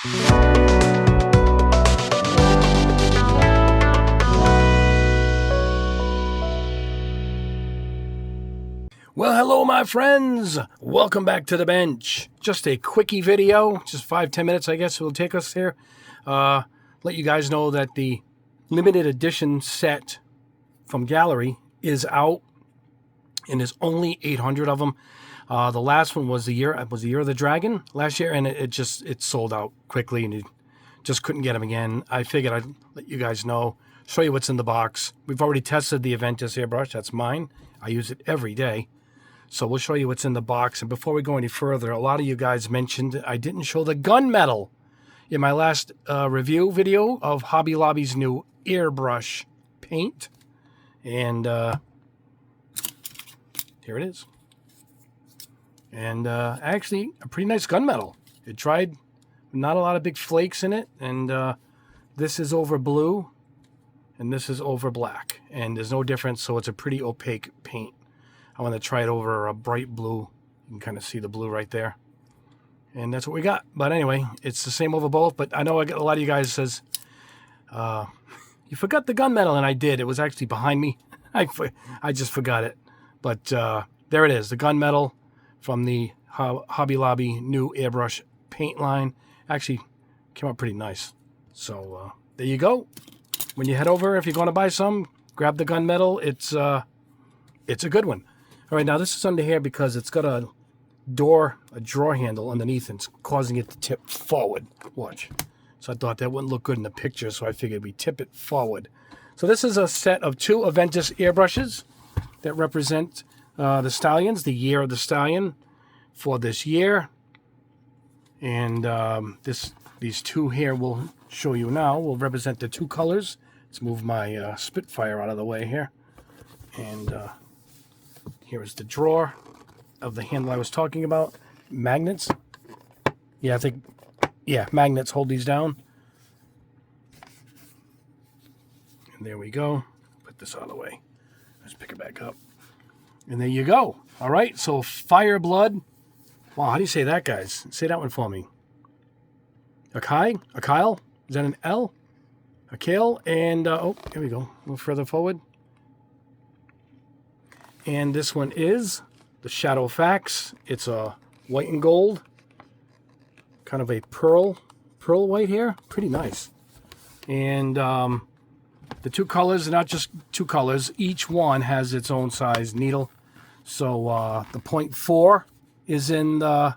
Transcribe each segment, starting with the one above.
Well, hello, my friends. Welcome back to the bench. Just a quickie video, just 5-10 minutes, I guess it will take us here. Let you guys know that the limited edition set from Gaahleri is out, and there's only 800 of them. The last one was the year of the dragon last year, and it sold out quickly, and you just couldn't get them again. I figured I'd let you guys know, show you what's in the box. We've already tested the Barbatos airbrush. That's mine. I use it every day. So we'll show you what's in the box. And before we go any further, a lot of you guys mentioned I didn't show the gunmetal in my last review video of Hobby Lobby's new airbrush paint. And here it is. And actually, a pretty nice gunmetal. It dried, not a lot of big flakes in it. And this is over blue, and this is over black. And there's no difference, so it's a pretty opaque paint. I want to try it over a bright blue. You can kind of see the blue right there. And that's what we got. But anyway, it's the same over both. But I know I get a lot of you guys says, you forgot the gunmetal. And I did. It was actually behind me. I just forgot it. But there it is. The gunmetal from the Hobby Lobby new airbrush paint line. Actually came out pretty nice. So there you go. When you head over, if you're going to buy some, grab the gunmetal. It's a good one. All right, now this is under here because it's got a drawer handle underneath, and it's causing it to tip forward. Watch. So I thought that wouldn't look good in the picture, so I figured we tip it forward. So this is a set of 2 Barbatos airbrushes that represent the Stallions, the year of the Stallion for this year. And these 2 here we'll show you now will represent the 2 colors. Let's move my Spitfire out of the way here. And here is the drawer of the handle I was talking about. Magnets. Yeah, magnets hold these down. And there we go. Put this out of the way. Let's pick it back up. And there you go. All right, so Fireblood. Wow, how do you say that, guys? Say that one for me. A Kyle? Is that an L? A Kale? And, oh, here we go. A little further forward. And this one is the Shadow Fax. It's a white and gold. Kind of a pearl white here. Pretty nice. And the 2 colors are not just 2 colors. Each one has its own size needle. So the 0.4 is in the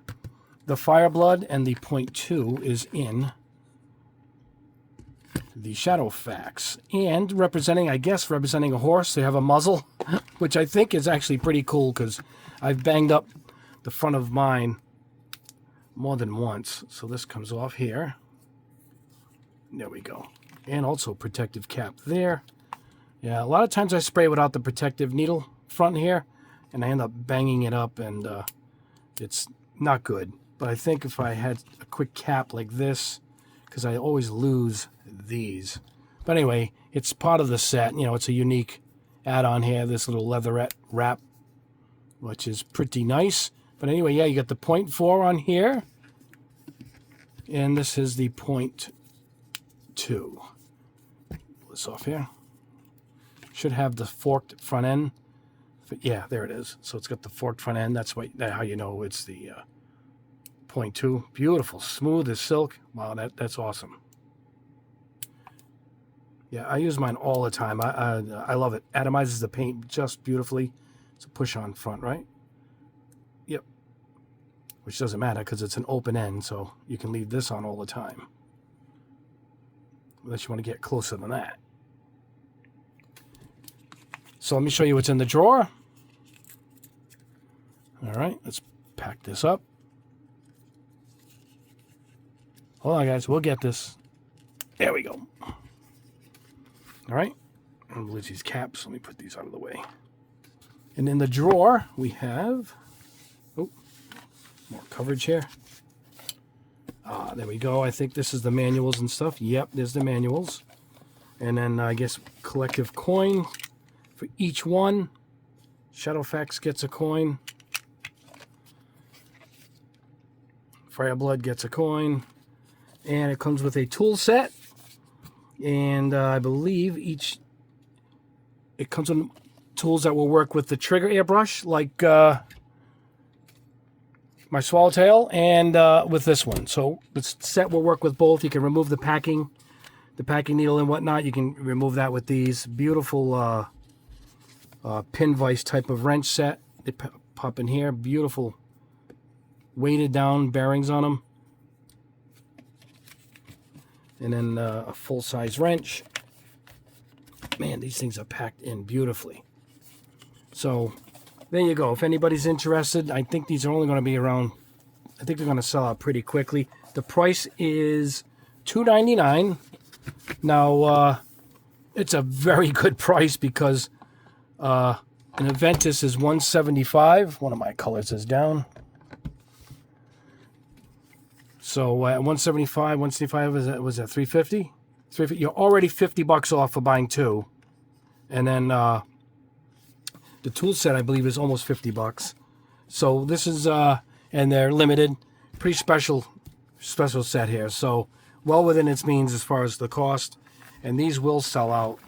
Fireblood, and the 0.2 is in the Shadow Fax. And representing a horse, they have a muzzle, which I think is actually pretty cool because I've banged up the front of mine more than once. So this comes off here. There we go. And also protective cap there. Yeah, a lot of times I spray without the protective needle front here, and I end up banging it up, and it's not good. But I think if I had a quick cap like this, because I always lose these. But anyway, it's part of the set. You know, it's a unique add-on here, this little leatherette wrap, which is pretty nice. But anyway, yeah, you got the 0.4 on here, and this is the 0.2. Pull this off here. Should have the forked front end. But yeah, there it is. So it's got the forked front end. That's how you know it's the 0.2. Beautiful, smooth as silk. Wow, that's awesome. Yeah, I use mine all the time. I love it. Atomizes the paint just beautifully. It's a push-on front, right? Yep. Which doesn't matter because it's an open end, so you can leave this on all the time. Unless you want to get closer than that. So let me show you what's in the drawer. All right, let's pack this up. Hold on, guys. We'll get this. There we go. All right. I'm going to lose these caps. Let me put these out of the way. And in the drawer, we have... Oh, more coverage here. There we go. I think this is the manuals and stuff. Yep, there's the manuals. And then I guess collective coin for each one. Shadowfax gets a coin. Fireblood gets a coin. And it comes with a tool set. And I believe it comes with tools that will work with the trigger airbrush, like my swallowtail, and with this one. So the set will work with both. You can remove the packing needle and whatnot. You can remove that with these beautiful pin vise type of wrench set. They pop in here. Beautiful weighted down bearings on them. And then a full-size wrench. Man, these things are packed in beautifully. So there you go. If anybody's interested, I think these are only going to be around, I think they're going to sell out pretty quickly. The price is $2.99. Now, it's a very good price because an Aventus is $175. One of my colors is down. So at $175 was at $350? $350. You're already $50 off for buying two. And then the tool set, I believe, is almost $50. So this is, and they're limited. Pretty special set here. So well within its means as far as the cost. And these will sell out.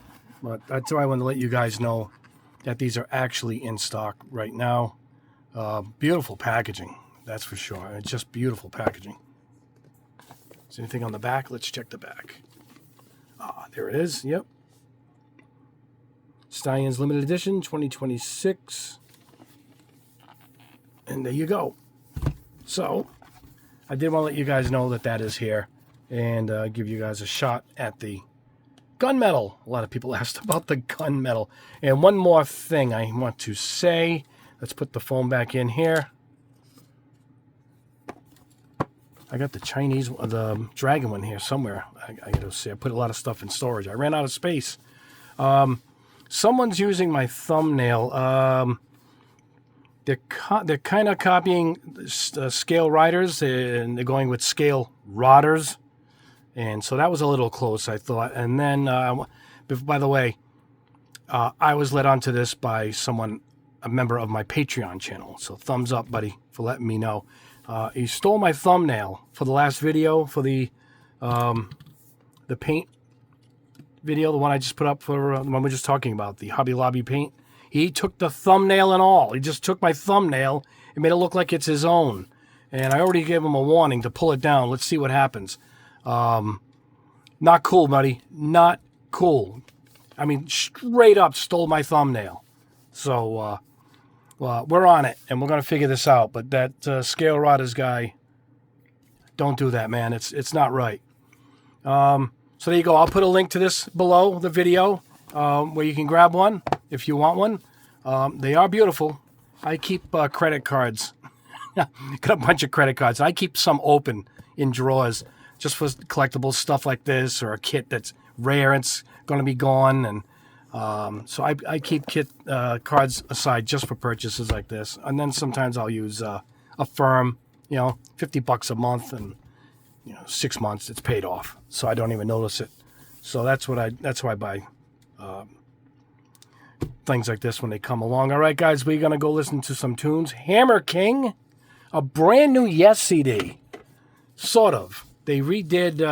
But that's why I want to let you guys know that these are actually in stock right now. Beautiful packaging, that's for sure. It's just beautiful packaging. Is anything on the back? Let's check the back. There it is. Yep. Stallions limited edition 2026. And there you go. So I did want to let you guys know that is here and give you guys a shot at the gunmetal. A lot of people asked about the gunmetal. And one more thing I want to say. Let's put the foam back in here. I got the Chinese, the dragon one here somewhere. I gotta see. I put a lot of stuff in storage. I ran out of space. Someone's using my thumbnail. They're kind of copying scale riders, and they're going with scale rodders. And so that was a little close, I thought. And then, by the way, I was led onto this by someone, a member of my Patreon channel. So thumbs up, buddy, for letting me know. He stole my thumbnail for the last video, for the paint video, the one I just put up for the one we're just talking about, the Hobby Lobby paint. He took the thumbnail and all. He just took my thumbnail and made it look like it's his own. And I already gave him a warning to pull it down. Let's see what happens. Not cool, buddy. Not cool. I mean, straight up stole my thumbnail. So, well, we're on it, and we're going to figure this out. But that scale rodders guy, don't do that, man. It's not right. So there you go. I'll put a link to this below the video where you can grab one if you want one. They are beautiful. I keep credit cards. Got a bunch of credit cards. I keep some open in drawers just for collectible stuff like this, or a kit that's rare and it's going to be gone. And so I keep cards aside just for purchases like this. And then sometimes I'll use a firm, $50 a month, and 6 months it's paid off, so I don't even notice it. So that's why I buy things like this when they come along. All right, guys, we're gonna go listen to some tunes. Hammer King, a brand new Yes CD, sort of. They redid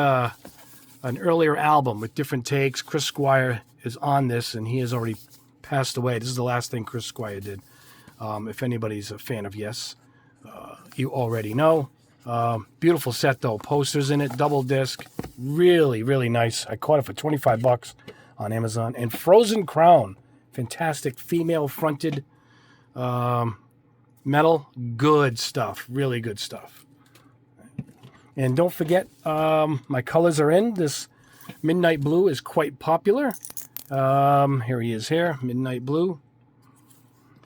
an earlier album with different takes. Chris Squire is on this, and he has already passed away. This is the last thing Chris Squire did. If anybody's a fan of Yes, you already know. Beautiful set though, posters in it, double disc, really, really nice. I caught it for $25 on Amazon. And Frozen Crown, fantastic female fronted metal, good stuff, really good stuff. And don't forget, my colors are in. This Midnight Blue is quite popular. Here he is here, Midnight Blue.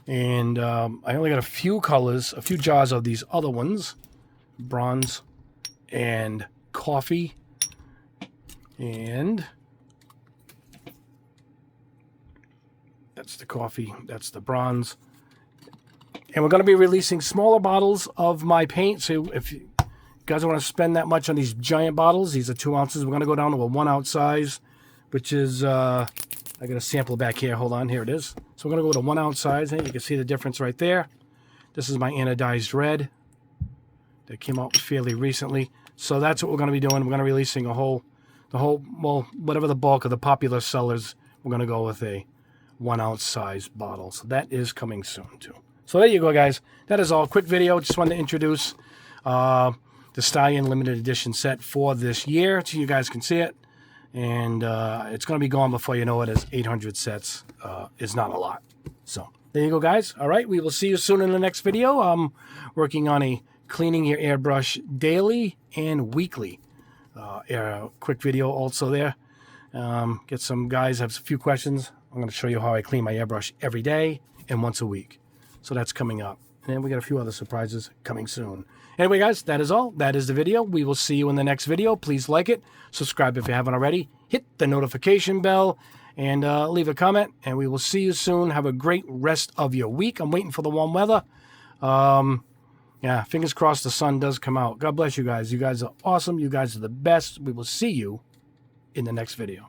And I only got a few colors, a few jars of these other ones. Bronze and coffee, and that's the coffee, that's the bronze. And we're going to be releasing smaller bottles of my paint, so if you guys don't want to spend that much on these giant bottles, these are 2 ounces, we're going to go down to a 1 ounce size, which is I got a sample back here. Hold on, here it is. So we're going to go with a 1 ounce size, and you can see the difference right there. This is my anodized red that came out fairly recently. So that's what we're going to be doing. We're going to be releasing well, whatever the bulk of the popular sellers, we're going to go with a 1 ounce size bottle. So that is coming soon too. So there you go, guys. That is all. Quick video. Just wanted to introduce the Stallion limited edition set for this year so you guys can see it. And it's going to be gone before you know it, as 800 sets is not a lot. So there you go, guys. All right, we will see you soon in the next video. I'm working on a cleaning your airbrush daily and weekly quick video also there. Get some guys have a few questions. I'm going to show you how I clean my airbrush every day and once a week. So that's coming up. And then we got a few other surprises coming soon. Anyway, guys, that is all. That is the video. We will see you in the next video. Please like it. Subscribe if you haven't already. Hit the notification bell and leave a comment. And we will see you soon. Have a great rest of your week. I'm waiting for the warm weather. Yeah, fingers crossed the sun does come out. God bless you guys. You guys are awesome. You guys are the best. We will see you in the next video.